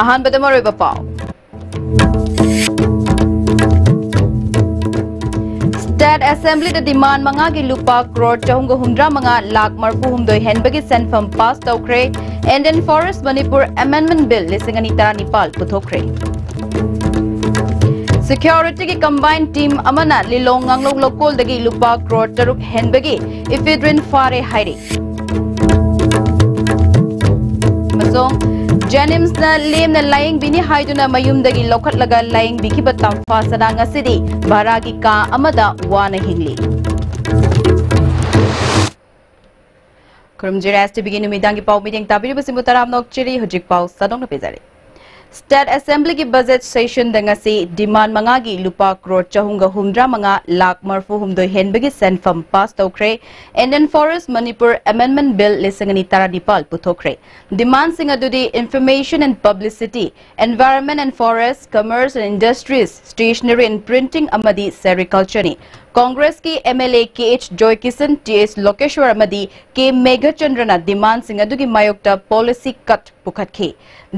ꯑꯍꯥꯟꯕꯗ ꯃꯔꯨꯑꯣꯏꯕ ꯄꯥꯎ State Assembly the demand mangagi lupa crore chahunga humdra manga lakh marfu humdoi henbagi senfam pass tawkre Indian Forest Manipur Amendment Bill lisingani tara nipal puthokre Security ki combined team amana lilong nganglong lokol dagi lupa crore taruk henbagi ifidrin fare hairi Masong Janims na lem na lying bini haiduna mayum dagi lokat laga lying biki batam fasana ngasidi baragi ka amada wana hingli. Kurumjira to begin umidangi pau meeting tabiru basimutarab nok chiri hujik pau sadong na pezari. State Assembly ki budget session dangasi demand mangagi lupa crore chahunga humdra manga lakh marfu humdoi henbagi senfam pass tawkre Indian Forest Manipur Amendment Bill lisingani tara nipal puthokre demand singa dudi information and publicity environment and forest commerce and industries stationery and printing amadi sericulture ni Congress ki MLA KH Joy Kisan TS Lokeshwar amadi K Meghachandrana demand singa dugi mayokta policy cut pukhatki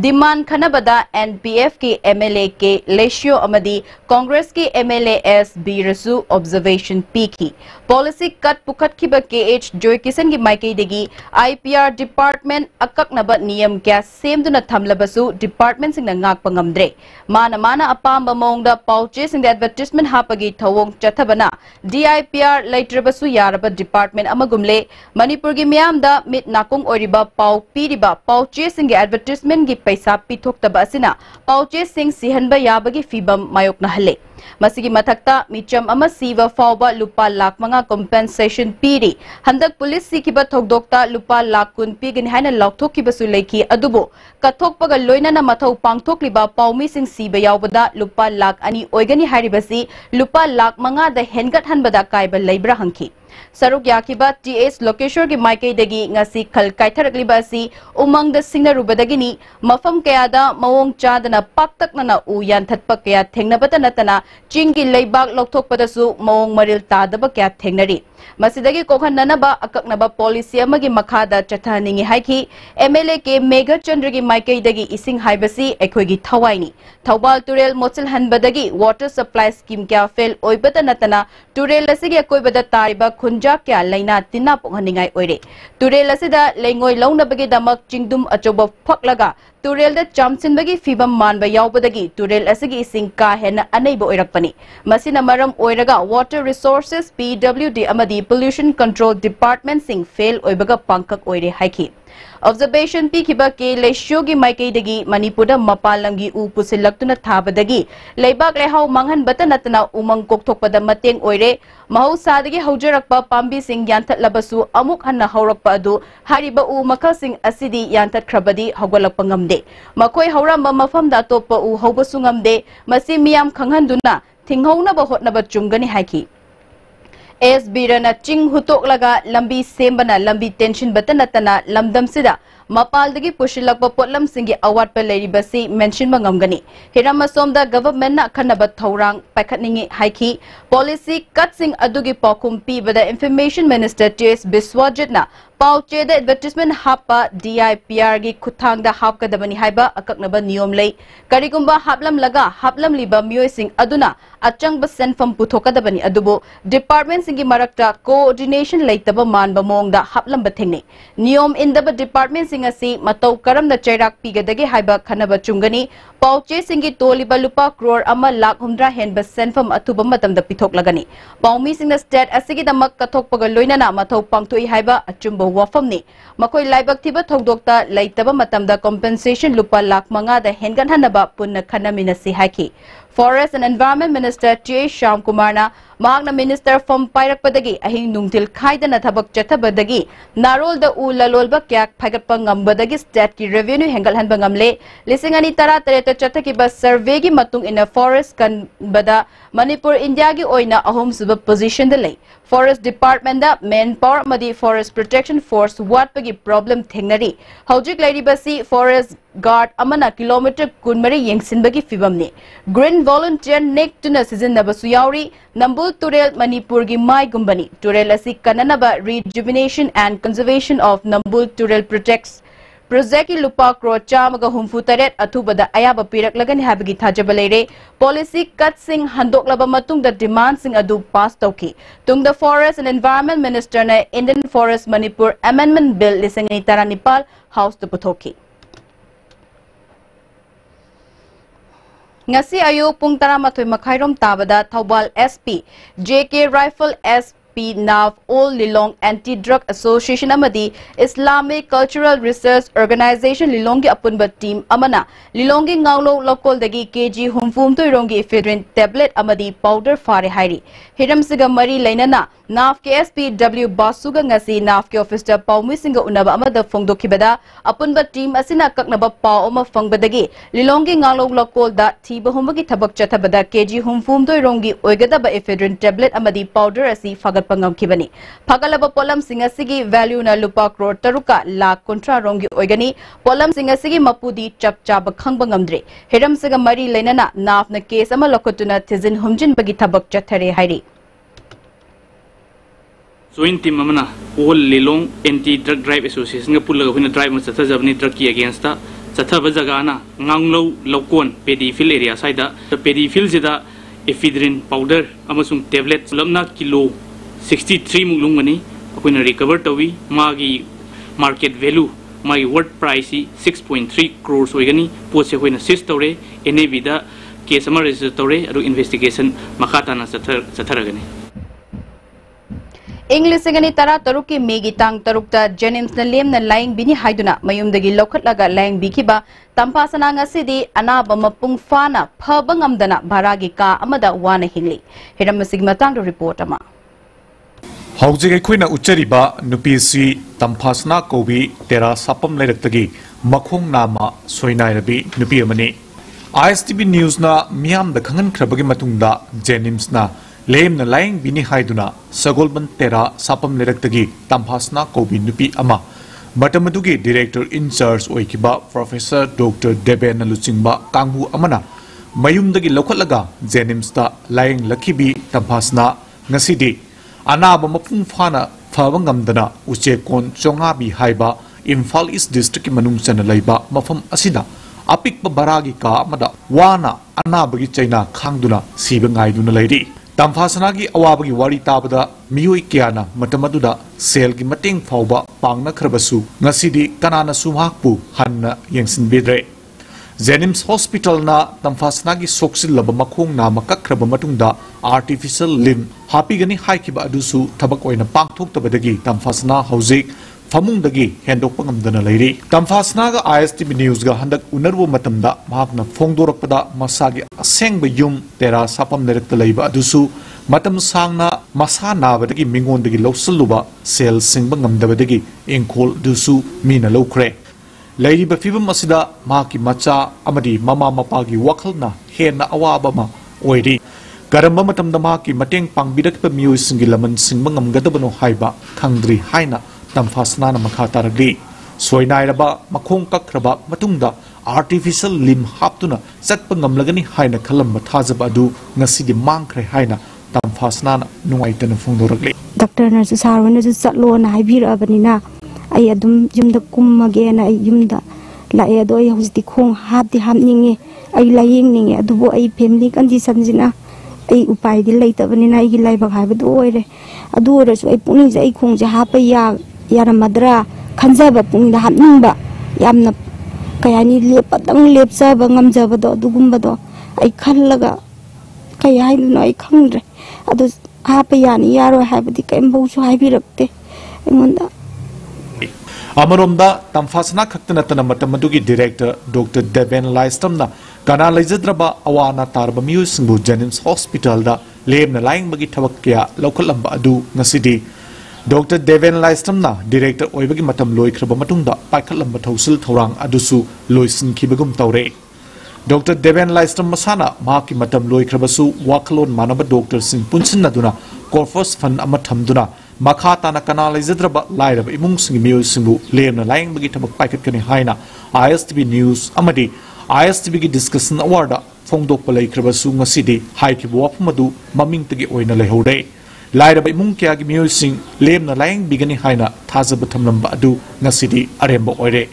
demand khanabada NPF ki MLA K Lesio amadi Congress ki MLA S B Rasu observation piki policy cut pukhatki ba KH Joy Kisan gi maikei degi IPR department akaknaba niyam kya semduna thamlabasu department singna ngak pangamdre mana apamba mongda pauche sing advertisement hapagi thawong chathabana DIPR Laitrabasu Yaraba Department Amagumle Manipur gi miyamda mit nakung oriba pau piriba pauche sing advertisement gi paisa pithokta basina pauche sing sihanba yabagi fibam mayok na hale masigi mathakta micham ama siva fawba lupa lakh manga compensation piri handak police sikiba thokdokta lupa lakh kun pigin haina laukthokkibasu leiki adubo kathokpaga loina na mathau pangthokliba paumi sing siba yawbada lupa lakh ani oigani haribasi lupa lakh manga da hengat hanbada kaiba leibra hangki Saruk yakiba TS Lokeshwar ki maikei dagi ngasi khal kaitharakliba si umang da singna rubadagini mafam kayada mawong chadana paktakna na u yanthatpa kaya thengnabata natana chingi leibak lokthokpada su mawong maril tadaba kaya thengnari masidagi kokhananaba akaknaba policy amagi makhada chathaningi haiki MLA ke Meghachandra gi maikei dagi ising haibasi ekhoigi thawaini Thawbal Turel Mochil Hanbadagi water supply scheme kya fail oibata natana Turel asigi akoibada tariba khunja kya laina tinna ponghaningai oire Turel asida lengoi launabagi damak chingdum achoba phaklaga Turel da chamchinbagi fibam manba yaubadagi Turel asigi ising ka hena aneiba oirakpani masina maram oiraga water resources PWD amadi pollution control department sing fail oibaga pankak oire haiki Observation pikiba ke lesyo gi maikei dagi Manipurda mapalangi u pusilaktuna thabadagi leibak lehau manghan batanatna umang kokthokpada mateng oire mahausadagi haujarakpa pambi sing yanthat labasu amuk hanna haurakpa adu hariba u makha sing asidi yanthat khrabadi haugalakpa ngamde makoi hauramba mafamda toppa u haubasu ngamde masi miyam khanghanduna thinghauna ba hotnaba chungani haiki SB Rana Ching Hutok laga lambi sembana lambi tension batanatana lamdam sida mapaldagi pushilakpa potlam singi award pa leribasi mention mangamgani hiramasomda government na khanaba thaurang pakhatningi haiki policy cut sing adugi pakum pi bada information minister TS Biswajit na pauche da advertisement hapa DIPR gi khuthang da hapkadabani haiba akaknaba niyom lei karigumba haplam laga haplam liba miyoi sing aduna achang ba senfam puthokadabani adubo department singi marakta coordination leitaba manba mongda haplam ba thengni niyom indaba department sing asi matau karamna chairak pigadagi haiba khanaba chungani pauche singi toliba lupa crore ama lakh humdra henba senfam athuba matamda pithoklagani paumi singna state asigi damak kathokpaga loinana mathau pangthoi haiba achumba wafamni makoi laibak thiba thokdokta leitaba matamda compensation lupa lakh manga da hengan hanaba punna khanamina si haiki Forest and Environment Minister T. Shyam Kumar na mahakna minister from pairakpadagi ahing nungtil khaidana thabak chathabadagi narol da u lalolba kyak phagatpa ngambadagi state ki revenue hengalhanba ngamle lisingani tara tareta chathakiba survey gi matung ina forest kan bada Manipur India gi oina ahom suba position da lei Forest Department da manpower madi Forest Protection Force watpagi problem thengnari hojik lairibasi forest guard amana kilometer kunmari yengsinbagi fibamni green volunteer nek tuna season nabasu yauri Nambul Turel Manipur gi mai gumbani Turel asi kananaba rejuvenation and conservation of Nambul Turel protects Project ki lupa crore chamaga humfu taret athubada ayaba piraklagani habigi thajaba leire. Policy cut sing handok laba matung da demand sing adu pass tauki. Tung the Forest and Environment Minister na Indian Forest Manipur Amendment Bill lising ni taranipal House to puthoki. Ngasi ayo pung taramatoy makhairom tabada Thaubal SP JK Rifle SP Nav All Lilong Anti-Drug Association amadi Islamic Cultural Research Organization Lilonggi apunba team amana Lilonggi ngaulo local dagi kg humfum toironggi ephedrine tablet amadi powder fare hairi hiram siga mari lainana Nav KSPW Basuga ngasi Nav ke officer Paumi singa unaba amada phongdokhibada apunba team asina kaknaba paw ama fangbadagi Lilonggi ngaulo local da thiba humagi thabak chathabada kg humfum toironggi oigadaba ephedrine tablet amadi powder asi fagat pangamkhibani phagalaba polam singasigi value na lupa crore taruka lakh kontra rongi oigani polam singasigi mapudi chapchaba khangba ngamdre hiram siga mari lainana Nav na case ama lokotuna thizin humjin bagi thabak chathare hairi Joint team amana all Lilong Anti-Drug Drive Association nga pulaga huna drive ma chatha jabni drug ki against ta chatha ba jaga na nganglo lokon pedifil area side the pedifil jida ephedrine powder amasung tablet lamna kilo 63 mulung mani akoina recover tawi magi market value magi word price 6.3 crores oigani post se hoina seize tore ene vida case ama register tore adu investigation makata na chatharagani English singani tara taruki megi tang tarukta Jennings na lem na laing bini haiduna mayumdagi lokhatlaga laing bikiba tampasana ngasidi anaba mapung fana phabang amdana baragi ka amada wana hingli hiram sigmatang report ama Housing Equina Uchariba Nupisi Tampasna Kobi Tera Sapam Ledaki Makong Nama Soinairabi Nupiamani ISTB News na Miam the Kangan Krabagi Matunda Jenims na Lame na Lang Bini Haiduna Sagolban Tera Sapam Ledaki Tampasna Kobi Nupi Ama Batamadugi Director in Charge Oikiba Professor Dr. Deben Luchingba Kanghu Amana Mayumdagi Lokalaga Jenims ta Lang Lakibi Tampasna Ngasidi Anaba mapung fana fabangamdana uchekon chongabi haiba Imphal East District manung chana laiba mafam asida apikpa baragi ka amada wana anabagi chaina khangduna siba ngaiduna lairi tamfasanagi awabagi wari tabada miyoi kyana matamaduda sel gi mateng fauba pangna khrabasu ngasidi kanana sumhakpu hanna yengsin bidre Jenims Hospital na tamfasnagi soksil laba makong na makakraba matungda artificial limb hapigani haikiba adusu tabak oina pangthok tabadagi tamfasna hauzik famungdagi hendok pangamdana lairi tamfasna ga ISTB News ga handak unarwo matamda mahakna phongdorakpada masagi asengba yum tera sapam nerekta laiba adusu matam sangna masa nabadagi mingondagi lawsalluba sel singba ngamdabadagi engkhol dusu mina lawkhre Lady Fibum Masida Maki Macha Amadi Mama Mapagi Wakalna Hena Awabama Oiri Garamba Matam the Maki Mateng Pang Bidak the Muse Singilaman Singmangam Gadabano Haiba Kangdri Haina Tamfasnana Makataragli Soinairaba Makong Kakraba Matunda Artificial Limb Haptuna Zatpangam Lagani Haina Kalamba Tazabadu Nasidi Mankre Haina Tamfasnana Nuaitan Funduragli Dr. Nurses Harwan is Satlon Hibir Abanina I adum yumda again I yumda la edo I was the kong hab the happening I lying ning adubo I family conditions I upay the later when I live a habit oil adores I punish I kong the happy yara madra kanzaba pung the happening yamna kayani lepatang lepsa bangam javado dugumbado I kalaga kaya no I kangre adus happy yani yaro have the cambo so I be rupte Amaromda Tamfasna Kaktanatana Matamadugi Director Dr. Deben Lystamna Kana Lizadraba Awana Tarba Musingu Jenims Hospital da Lem Lying Bagi Tawakia Local Lamba Adu Nasidi Dr. Deben Lystamna Director Oibagi Matam Loi Krabamatunda Pakalamba Tosil Torang Adusu Loisin Kibagum Taure Dr. Deben Lystam Masana Maki Matam Loi Krabasu Wakalon Manaba Dr. Sin Punsin Naduna Corfos Fan Amatamduna Makata na kanal izadraba lairaba imung singi miyo singu lemna laing bagi tabak paikat kani haina ISTB News amadi ISTB gi discussion award fongdok palai krabasu ngasidi haiki buwapmadu maming tagi oina lehode lairaba imung kya gi miyo sing lemna laing bigani haina thazabatham lamba adu ngasidi aremba oire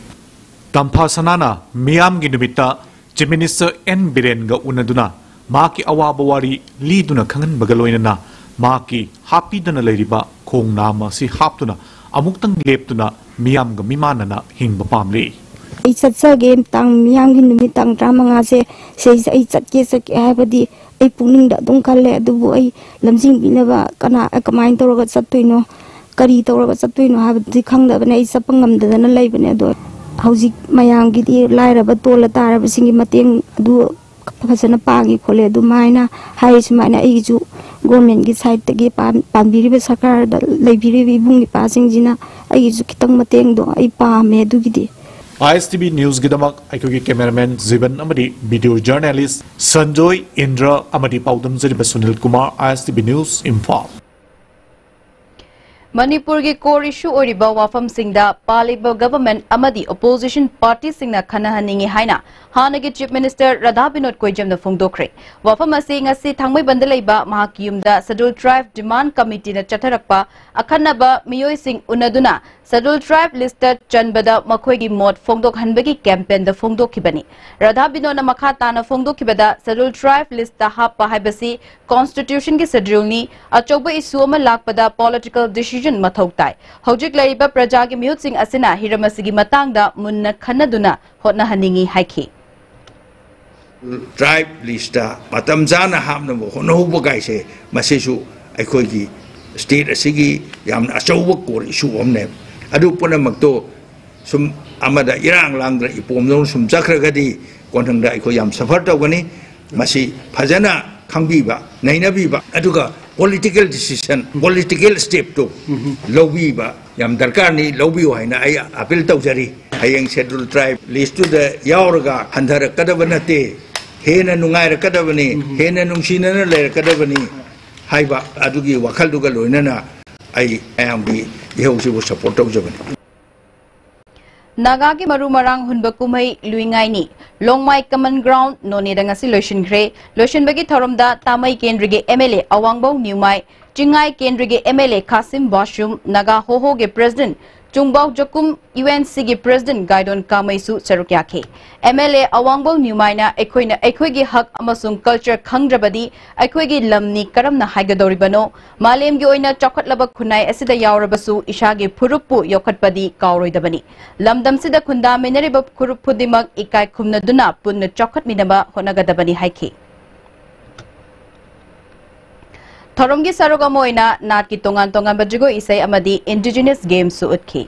Tamphasanana Miam Ginubita Chief Minister N Biren ga unaduna Maki Awabawari Liduna Kangan Bagaloinana Maki Happy Dana Ladiba Kong Nama si Haptuna Amuktang Leptuna Miam ga Mimanana Hing Bapamli. I chat game tang Miam Ginumitang Ramangase says I chat case Abadi a puning that don't call it the boy Lamsing Binava Kana a command to Satuino Kari to Satuino have the Kanga and a sapangam than a live Hausi mayang gidi laira batola tara basingi mating du kasana pagi kole du maina hais maina iju government gi side tagi pambiri be sakar da leibiri bi bungi passing jina iju kitang mateng do ai pa me du gidi ISTB News Gidamak Aikogi cameraman Ziban Amadi video journalist Sanjoy Indra Amadi Paudam Ziriba Sunil Kumar ISTB News Imphal. Manipur ki core issue oriba wafam singda paliba government amadi opposition party singna khanahaningi haina hanagi chief minister Radha Binod Koijamna phongdokre wafam ase ngasi thangmai bandalaiba mahakiyumda scheduled tribe demand committee na chatharakpa akhanaba miyoi sing unaduna scheduled tribe listed chanbada makhoigi mot phongdok hanbagi campaign da phongdokhibani Radha Binod na makha tana phongdokhibada scheduled tribe list da happa haibasi constitution ki schedule ni achoba issue ma lakpada political decision mathautai hojik lariba praja gi miyut sing asina hiramasigi matangda munna khanaduna hotna haningi haiki tribe lista matam jana hamna mo hono bu gaise masisu aikoi gi state asigi yamna achowa kor issue omne adu puna makto sum amada irang langra ipom no sum jakragadi konthangda aikoi yam suffer tawgani masi phajana khangbiba nainabiba aduga political decision political step to lobby ba yam darkar ni lobby haina ai appeal tawjari hayeng scheduled tribe list to the yauraga handhar kadabana te hena nungai kadabani hena nungsina na le kadabani haiba adugi wakhal duga loinana ai ambi yehosi wo support tawjabani Naga ki maru marang hunba kumai luingai ni longmai common ground noni dangasi lotion gre lotion bagi thoromda tamai kendrige MLA awangbo newmai chingai kendrige MLA Kasim Bashum naga hoho ge president Chungbao Jokum UNC gi president Gaidon Kamaisu Sarukyake MLA awangbo newmai na ekhoi gi hak amasung culture khangrabadi ekhoi gi lamni karamna haigadoribano malem gi oina chokhatlaba khunai asida yawrabasu ishagi phuruppu yokhatpadi kawroidabani lamdam sida khunda menariba khuruppu dimak ikai khumna duna punna chokhatminaba honagadabani haiki Thoromgi Sarogamoina Nat ki tongan bajigo isai amadi indigenous games su utki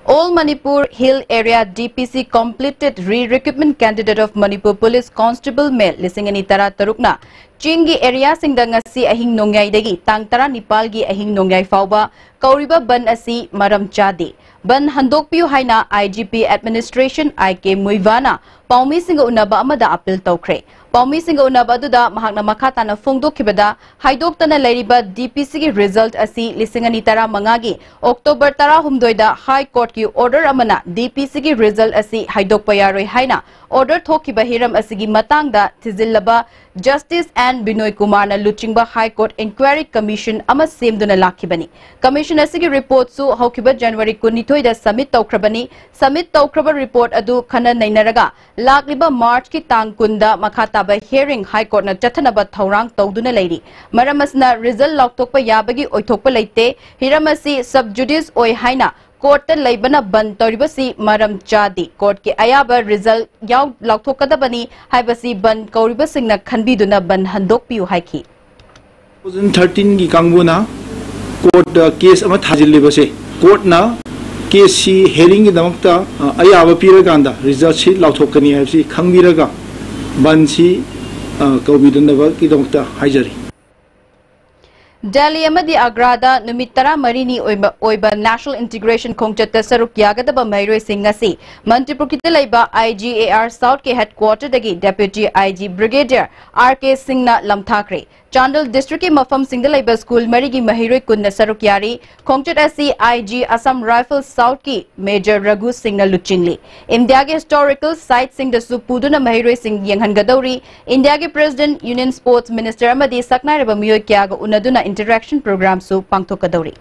All Manipur Hill Area DPC completed re-recruitment candidate of Manipur Police Constable Male Lisingani Tara Tarukna Chingi area singdangasi ahing nongyai dagi tang tara Nepal gi ahing nongyai fauba kauriba ban asi maram chadi ban handokpiu haina IGP administration IK Muivana Paumi singa unaba amada appeal tawkre Paumi singa unaba duda mahakna makata na phongdokhibada haidoktana lairiba DPC gi result asi lisingani tara mangagi October tara humdoida High Court ki order amana DPC gi result asi haidokpa yaroi haina order thokiba hiram asigi matangda thizillaba Justice and Binoy Kumar na Luchingba High Court Inquiry Commission ama semduna lakhibani Commission asigi report su haukiba January 22 da submit tawkrabani submit tawkraba report adu khana nainaraga lakliba March ki tang kunda makhata ba hearing High Court na chathanaba thaurang tawduna leiri maramasna result laktokpa yabagi oithokpa leite hiramasi sub judice oi haina Court laibana ban toribasi maram chadi court ki ayaba result yaw lauthokadabani haibasi ban kauribasingna khanbiduna ban handokpiu haiki 2013 gi kangbuna court case ama thajillibase court na case si hearing gi damakta ayaba piraganda result si lauthokani haibsi khangbiraga ban si kaubidunaba ki damakta haijari Delhi amadi Agrada numitara marini oiba National Integration Khongchata saruk yagadaba mairoi singasi Manipur ki laiba IGAR South ke headquarter dagi Deputy IG Brigadier RK Singna lamthakre Chandal District ki mafam singda laiba school marigi mahiroi kunna saruk yari Khongchata si IG Assam Rifles South ki Major Raghu Singna luchingli India ke historical site singda su puduna mahiroi sing yanghan gadauri India ke President Union Sports Minister amadi saknai raba miyoi kya ga unaduna interaction program su pangthokadori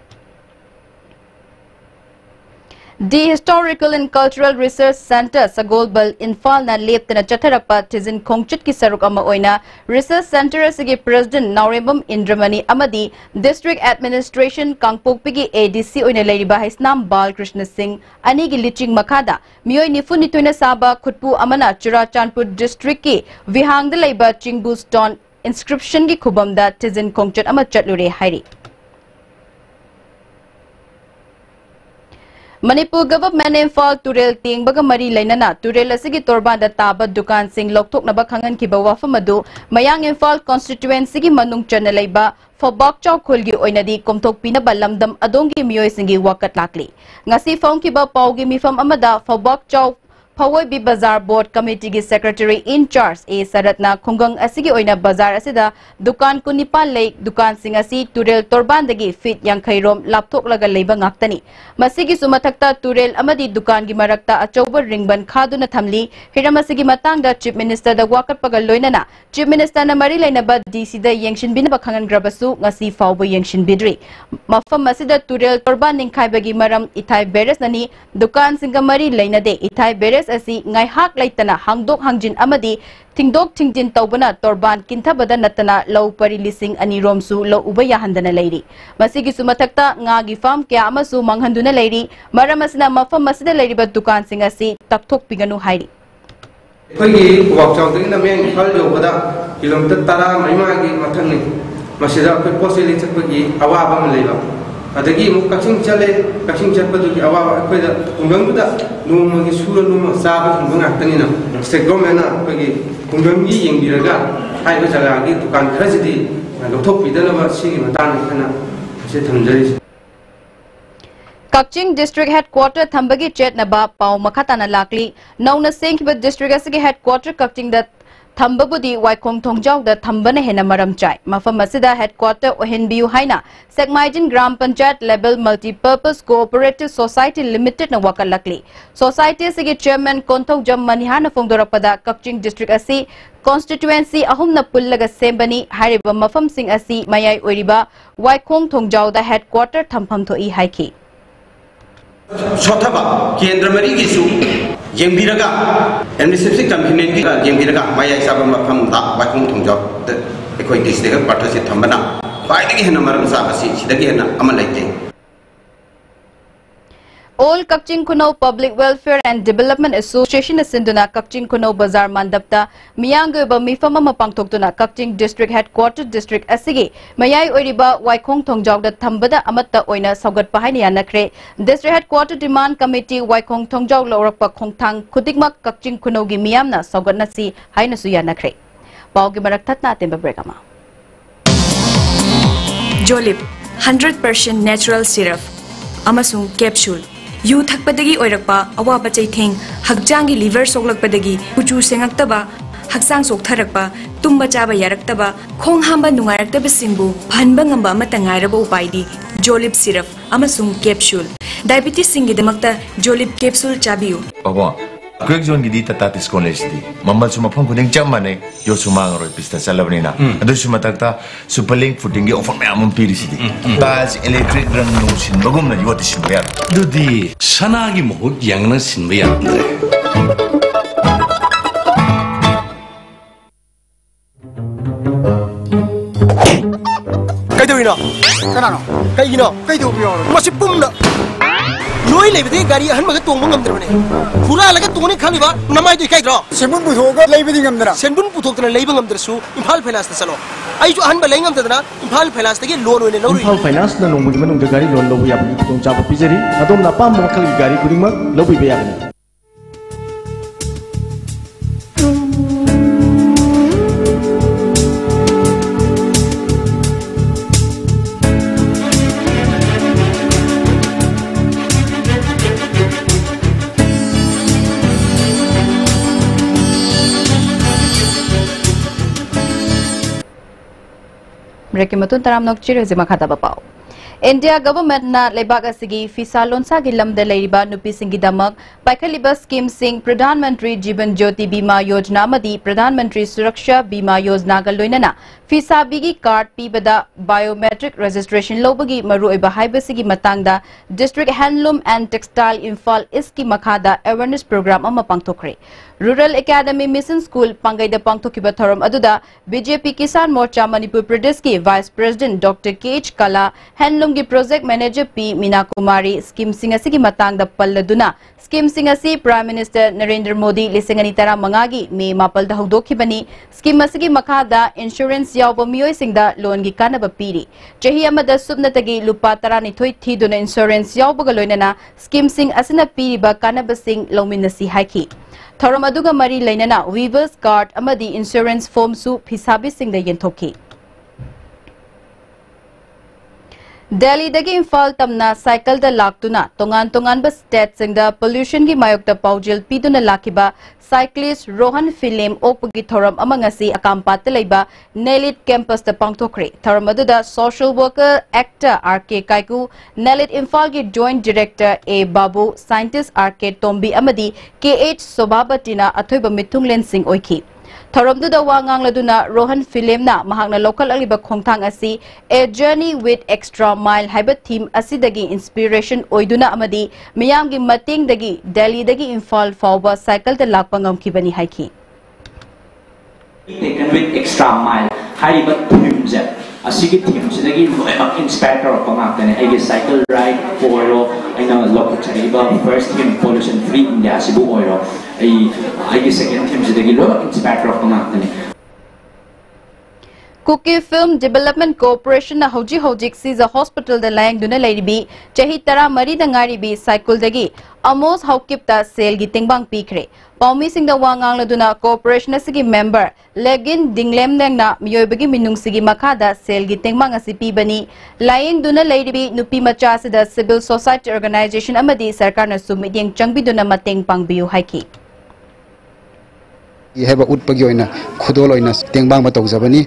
The Historical and Cultural Research Center Sagolbal Infal na leptana chatharapa tizin khongchit ki saruk ama oina Research Center asigi President Naurembam Indramani amadi District Administration Kangpokpigi ADC oina leiriba Haisnam Bal Krishna Singh ani gi liching makada miyoi nifuni toina saba khutpu amana Churachandpur District ki Vihangda leiba Chingbu Stone inscription ki khubamda tizin khongchit ama chatlure hairi Manipur government Imphal Turel Ting Bagamari Lainana Turel Asigi Torban the Taba Dukan Sing Loktok Nabakangan Kibawa Famadu Mayang Imphal constituency gi Manung Chanalaiba for Bakchaw Kulgi Oinadi Komtok Pinabalamdam Adongi Mioy Singi Wakat Lakli Ngasi Fong Kiba Paugi Mifam Amada for Bakchaw Pawai Bi Bazar Board Committee gi Secretary in charge A Saratna Khungang Asigi Oina Bazar Asida Dukan Kunipal Lake Dukan Singasi Turel Torbandagi Fit Yang Khairom Laptok Laga Leiba Ngaktani Masigi Sumatakta Turel Amadi Dukan gi Marakta Achoba Ringban Khaduna Thamli Hiramasigi Matangda Chief Minister da Wakat Pagaloinana Chief Minister na Mari Lainaba DC da Yengshin Binaba Khangan Grabasu Ngasi Fawba Yengshin Bidri Mafam Masida Turel Torban Ningkhaibagi Maram Ithai Beres Nani Dukan Singamari Lainade Ithai Beres asi ngai hak laitana hangdok hangjin amadi tingdok tingjin tawbana torban kinthabada natana low pari lising ani romsu lo ubaya handana leiri masigi sumathakta ngagi farm kya amasu manghanduna leiri maramasna mafam masida leiriba dukan sing asi takthok piganu hairi koigi wakchaw dingna meng phal jo bada kilometer 10 maima gi mathangni masida ko poseli chakpagi awaba ma leiba adagi mu kaksing chale kaksing chapadu ki awa ko da ungam da numa gi sura numa saba ungam atani na sego mena ko gi ungam gi yengbiraga hai ba jaga gi dukan khrajidi lokthok pidana ma sigi matan kana se thamjari Kakching District Headquarter Thambagi Chet Naba Pau Makhatana Lakli Nauna Singh District Asigi Headquarter Kakching that Thambabudi Waikong Thongjaw the Thambana Hena Maram Chai Mafam Masida Headquarter Ohenbiu Haina Sekmaijin Gram Panchayat Level Multi-Purpose Cooperative Society Limited na Wakalakli Society Asigi Chairman Konthok Jam Manihana Fongdorapada Kakching District Asi Constituency ahum na pullaga sembani hariba mafam sing asi mayai oiriba Waikong Thongjaw the Headquarter Thampham thoi haiki Sotaba, Kendra Marigisu, Yembiraga, and the Sipsi Company, Yembiraga, Maya Sabama from that, Wakum Tongjok, the Equatis, the Partas at Tambana, fighting in a Maram Sabasi, the Gena, Amalake. All Kakching Kuno Public Welfare and Development Association Sinduna Kakching Kuno Bazar Mandapta Miyango ba Mifama Mapangtoktuna Kakching District Headquarters District Asigi Mayai Oiriba Waikong Thongjaw da Thambada Amatta Oina Saugat Pahani Anakre District Headquarters Demand Committee Waikong Thongjaw Laurakpa Khongthang Kutikmak Kakching Kuno gi Miyamna Saugat Nasi Haina Suya Nakre Paugi Maraktatna Timba Bregama Jolip 100% natural syrup Amasung capsule yu thakpadagi oirakpa awaba chaitheng hakjangi liver soklakpadagi kuchu sengakhtaba haksang soktharakpa tumba chaba yaraktaba khong hamba nungaraktaba singbu phanba ngamba amata ngairaba upaidi jolip syrup amasung capsule diabetes singidamakta jolip capsule chabiu baba Greg John gidi tata college di mamal suma phang kuning chamane yo sumang roi pista salabnina adu suma takta superlink footing gi offer me amon pirisidi bas electric rang no sin bagum na yoti sin ber dudi sanagi mohut yang na sin be yandre kai doina kanano kai gino kai do biyo masipum na Noi lebede gari han maga tong ngam drone khura laga tongni khaliba namai doi kai dro senbun puthoga lebedi ngam dra senbun puthokna leiba ngam drsu imphal finance ta chalo ai jo han ba lei ngam dana imphal finance ta ge loan oine lori imphal finance na nongbu manung da gari loan lobu yabni tong chapa pijari adom na pam makhal gari kudingma lobu be yabni Breaking matun taram nok chiro zima khata bapao India government na lebak asigi visa lonsa gi lamda leiriba nupi singi damak paikaliba scheme sing Pradhan Mantri Jivan Jyoti Bima Yojana amadi Pradhan Mantri Suraksha Bima Yojana ga loinana visa bigi card pibada biometric registration lobagi maru oiba haibasigi matangda District Handloom and Textile Imphal iski makhada awareness program ama pangthokre. Rural Academy Mission School Pangaida Pangthokiba Thoram Aduda BJP Kisan Morcha Manipur Pradesh ki Vice President Dr. K.H. Kala Handloom ki Project Manager P. Meena Kumari Scheme Singasi ki matangda palladuna Scheme Singasi Prime Minister Narendra Modi lisingani tara mangagi May mapalda hugdokibani Scheme asigi makhada insurance yawba miyoi singda loan gi kanaba piri chahi amada subnatagi lupa tara nithoi thiduna insurance yawba galoinana Scheme Sing asina piriba kanaba sing lominasi haiki Thoram aduga mari lainana weavers card amadi insurance form su phisabi singda yenthoki Delhi dagi Imphal tamna cycle da laktuna tongan ba state singda pollution gi mayokta paujil piduna lakiba cyclist Rohan Film okpagi thoram amangasi akampat leiba Nelit campus da pangthokre thoram aduda social worker actor RK Kaiku Nelit Imphal gi joint director A Babu scientist RK Tombi amadi KH Sobabatina athoiba mithunglen sing oiki Thoramduda wangang laduna Rohan Film na mahakna local aliba khongthang asi A Journey with Extra Mile haiba theme asidagi inspiration oiduna amadi miyamgi mating dagi Delhi dagi Imphal fawba cycle da lakpangam kibani haiki Taken with Extra Mile haiba theme jet asigi theme sidagi inspector of pangakane ai cycle ride for aina local chariba first theme pollution free India sibu oiro ai second theme sidagi lo inspector of pangakane Cookie Film Development Corporation na hojik Caesar Hospital da layang duna lairibi chahi tara mari da ngaribi cycle dagi amos haukipta sale gi tingbang pikre Paumi sing da wangang laduna corporation asigi member Legin Dinglem neng na miyoibagi minung sigi makada sale gi tingbang asipi bani layang duna lairibi nupi macha sida civil society organization amadi sarkar na sumiding changbi duna mateng pangbiu haiki यह उत्पगी खुदोल तेंबांग तौजबनी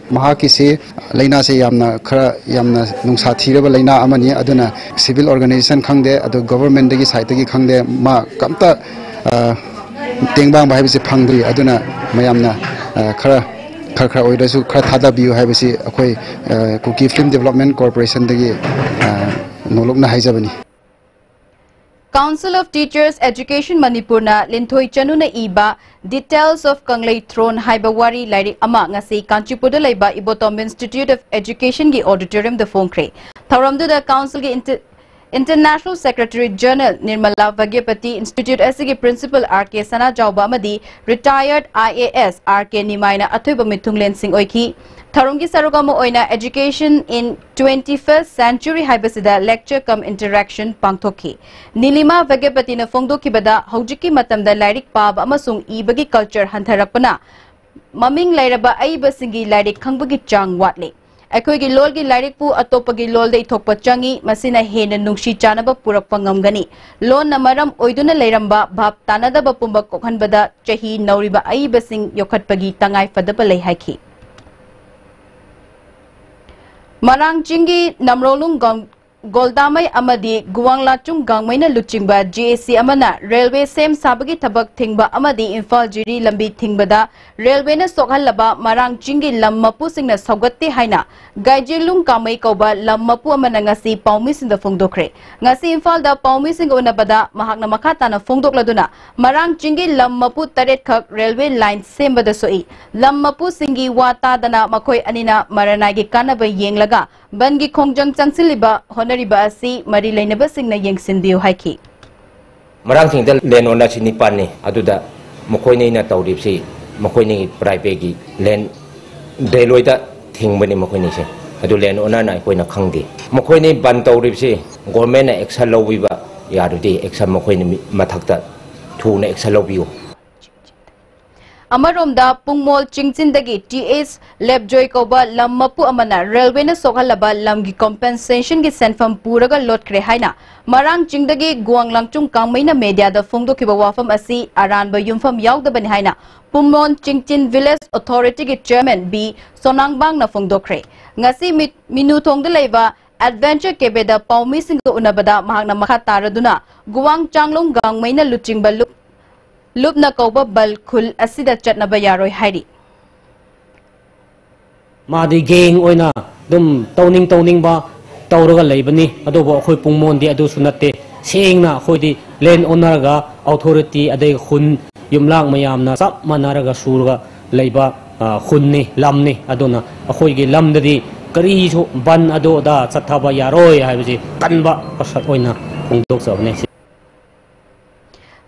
से लेना से नुसा थीरब लेना civil organisation खंगदे government की side की खंगदे मा कमता तेंबांग है फंगद्री मैमना खरा खर थादाबियो है कुकी फिल्म डेवलपमेंट कॉर्पोरेशन नोलोकना हाइजबनी Council of Teachers Education Manipur na Linthoi Chanuna iba Details of Kanglei Throne Haibawari Lairi ama ngasi Kanchipuda laiba Ibotom Institute of Education gi auditorium the phongkre Tharamdu the council gi International Secretary General Nirmala Vagyapati Institute asigi Principal RK Sana Jauba amadi Retired IAS RK Nimaina athoiba mithunglen sing oiki Tharumgi sarugamo oina Education in 21st Century haibasida lecture cum interaction pangthoki Nilima Vagyapati na phongdokibada hojiki matamda lairik pab amasung ibagi culture hantharakpana maming lairaba aiba singi lairik khangbagi chang watle Akoigi lol gi lairik pu atopagi lol dei thokpa changi masina hena nungshi chanaba purakpa ngamgani lon na maram oiduna leiramba bhap tanadaba pumba kokhanbada chahi nauriba aiba sing yokhatpagi tangai fadaba lei haiki Marang Chingi Namrolung Goldamai Amadi Guangla Chung Gangmaina Luchingba GAC Amana Railway Sem Sabagi Tabak Thingba Amadi Imphal Jiri Lambi Thingbada Railway na Sokhalaba Marang Chingi Lammapu Singna Saugatti Haina Gaijilung Kamai Kauba Lammapu Amana ngasi Paumi Sing da Phongdokre ngasi Imphal da Paumi Sing Onabada Mahakna Makata na Phongdokladuna Marang Chingi Lammapu Taret Khak Railway Line Sembada Soi Lammapu Singi Wata Dana Makoi Anina Maranagi Kanaba Yenglaga Bangi Khongjang Changsiliba Honoriba asi mari lainaba singna yengsinbiu haiki Marang singda len ona sini pani aduda mokoini na tawripsi mokoini private gi len deloida thingbani mokoini se adu len ona na koina khangdi mokoini ban tawripsi government na action lowiba yarudi action mokoini mathakta thuna action lobiu Amaromda Pungmol Chingchindagi TS Lebjoy Koba Lammapu Amana Railway na Sokhalaba Lamgi compensation gi senfam puraga lotkre haina Marang Chingdagi Guanglangchung Kangmaina media da Phongdokiba wafam asi aranba yumfam yaudabani haina Pungmol Chingchin Village Authority gi chairman B Sonangbang na Phongdokre ngasi minuthongda leiba adventure kebeda paumi sing unabada mahakna makha taraduna guwang changlong gangmaina luchingba lupna kauba bal khul asida chatnaba yaroi hairi Madi gang oina dum towning ba tawraga leibani adobo khoi pungmon di adu sunate sengna khoi di land owner ga authority adai khun yumlang mayamna sap manaraga surga leiba khunni lamni aduna khoi gi lamdadi kari so ban ado da chathaba yaroi haibji kanba pasat oina pungdok sabne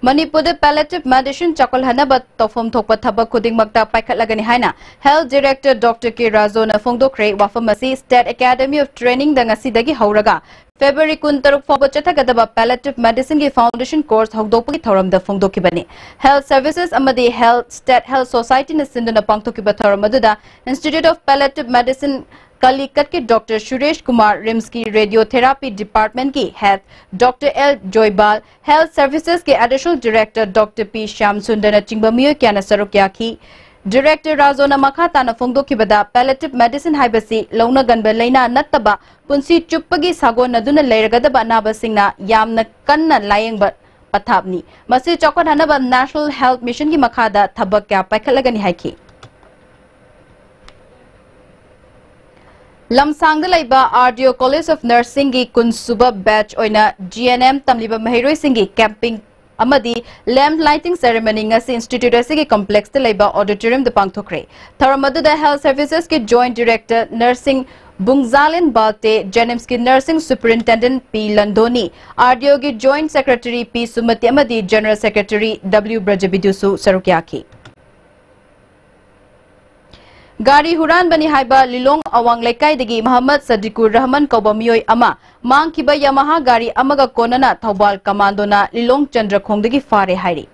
Manipur palliative medicine chakol hanaba tofom thokpa thaba khuding makta paikhat lagani haina health director Dr. K Razona Fongdokre wafamasi State Academy of Training dangasi dagi hauraga February 13 fawba chathagadaba palliative medicine gi foundation course hogdokpagi thoramda Fongdokibani health services amadi state health society na sinduna pangthokiba thoramadda Institute of Palliative Medicine Kalikat ke Dr. Suresh Kumar Rimski Radiotherapy Department की Head Dr. L. Joybal Health Services के Additional Director Dr. P. Shyam Sundar Chingbamiyo क्या नसरुक क्या की Director Razona Makha Tana Fongdo की बदा Palliative Medicine हाइबसी लौना गनबे लेना नत्तबा पुंसी चुप्पगी sago नदुना लेरगदबा नाबसिंगना यामना कन्ना लायंग पथाबनी मसी चौकट हनबा National Health Mission की मखादा थबक क्या पैखलगनी है की Lamsang laiba RDO College of Nursing gi kunsuba batch oina GNM tamliba mahiroi singi camping amadi lamp lighting ceremony ngasi institute asigi complex te laiba auditorium de pangthokre tharamadu da health services ke joint director nursing Bungzalin Balte GNM's ki nursing superintendent P Landoni RDO ki joint secretary P Sumati amadi general secretary W Brajabidusu sarukyaki Gari Huran Bani Haiba Lilong Awang Lekai Degi Muhammad Sadikur Rahman Kaubamioi Ama Mang Kiba Yamaha Gari Amaga Konana Taubal Kamandona Lilong Chandra Khongdegi Fare Hairi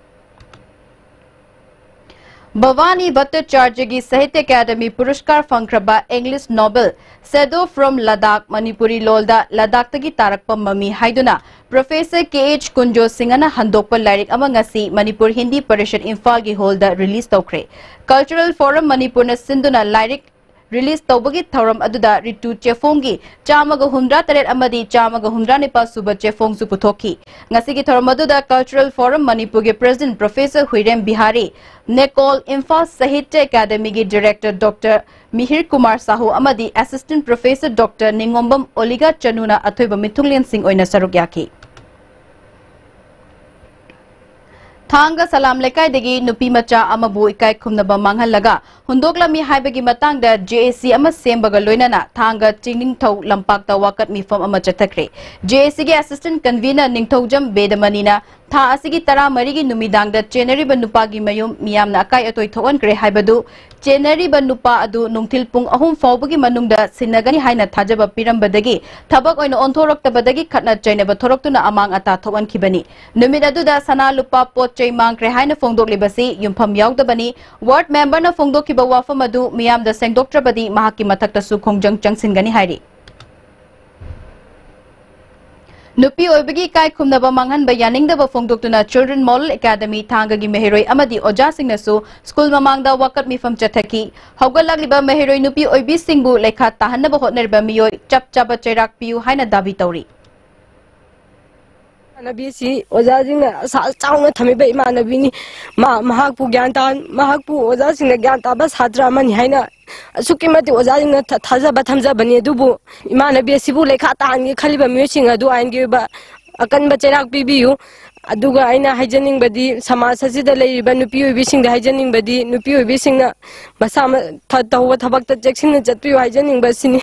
Bhavani Bhattacharya gi Sahitya Academy Puruskar Fankraba English Nobel Sedo from Ladakh Manipuri Lolda Ladakh tagi tarakpa mami haiduna Professor KH Kunjo Singana handokpa lyric amangasi Manipur Hindi Parishad Imphal gi holda release tokre Cultural Forum Manipur na sinduna lyric release tawbagi thoram aduda ritu chefongi chamaga humdra taret amadi chamaga humdra nipa suba chefong su puthoki ngasi gi thoram aduda Cultural Forum Manipur ge President Professor Huirem Bihari Nekol Imphal Sahitya Academy ge Director Dr. Mihir Kumar Sahu amadi Assistant Professor Dr. Ningombam Oliga Chanuna athoiba Mithunglian Singh oina sarukyaki Thanga Salam Lekai Degi Nupi Macha Amabu Ikai Kumnaba Manghalaga Hundokla Mi Haibagi Matangda JAC Ama Sembaga Loinana Thanga Tingning Tau Lampakta Wakat Mi From Amachatakre JAC ge Assistant Convener Ningthaujam Bedamanina Tha Asigi Tara Marigi Numidangda Cheneri Banupagi Mayum Miyamna Akai Atoi Thowan Kre Haibadu Cheneri Banupa Adu Nungtil Pung Ahum Fawbagi Manungda Sinagani Haina Thajaba Pirambadagi Thabak Oina Onthoroktabadagi Khatna Chainaba Thoroktuna Amang Ata Thowan Kibani Numidadu Sana Lupa Pot Chai Mang Kre Haina Fongdok Libasi Yumpham Yaudabani Ward Member na Fongdok Kiba Wafam Adu Miyam da Sengdoktrabadi Mahaki Matakta Su Khongjang Changsingani Hairi Nupi Oibagi Kai Kumnaba Manghan Bayaning da Fongdoktuna Children Model Academy Thanga gi Mehiroi Amadi Oja Singnasu School Mamangda Wakat Mifam Chathaki Haugalagliba Mehiroi Nupi Oibi Singbu Lekha Tahanaba Hotnerba Miyoi Chap Chaba Cherak Piu Haina Dabi Tauri Nabisi Ozazing Sound Tamiba Manabini Mahapu Gantan Mahapu Ozazing the Gantabas Hadraman Haina Sukimati Ozazing Taza Batamza Bani Dubu Imanabi Sibu Lekata and Kaliba Musing Adu and give a Kanbacherak BBU Aduga Aina Hygienic Badi Samasasi the lady Banupi wishing the hygienic body Nupi wishing Masama Tatawa Tabak Jackson Jatu hygienic Basini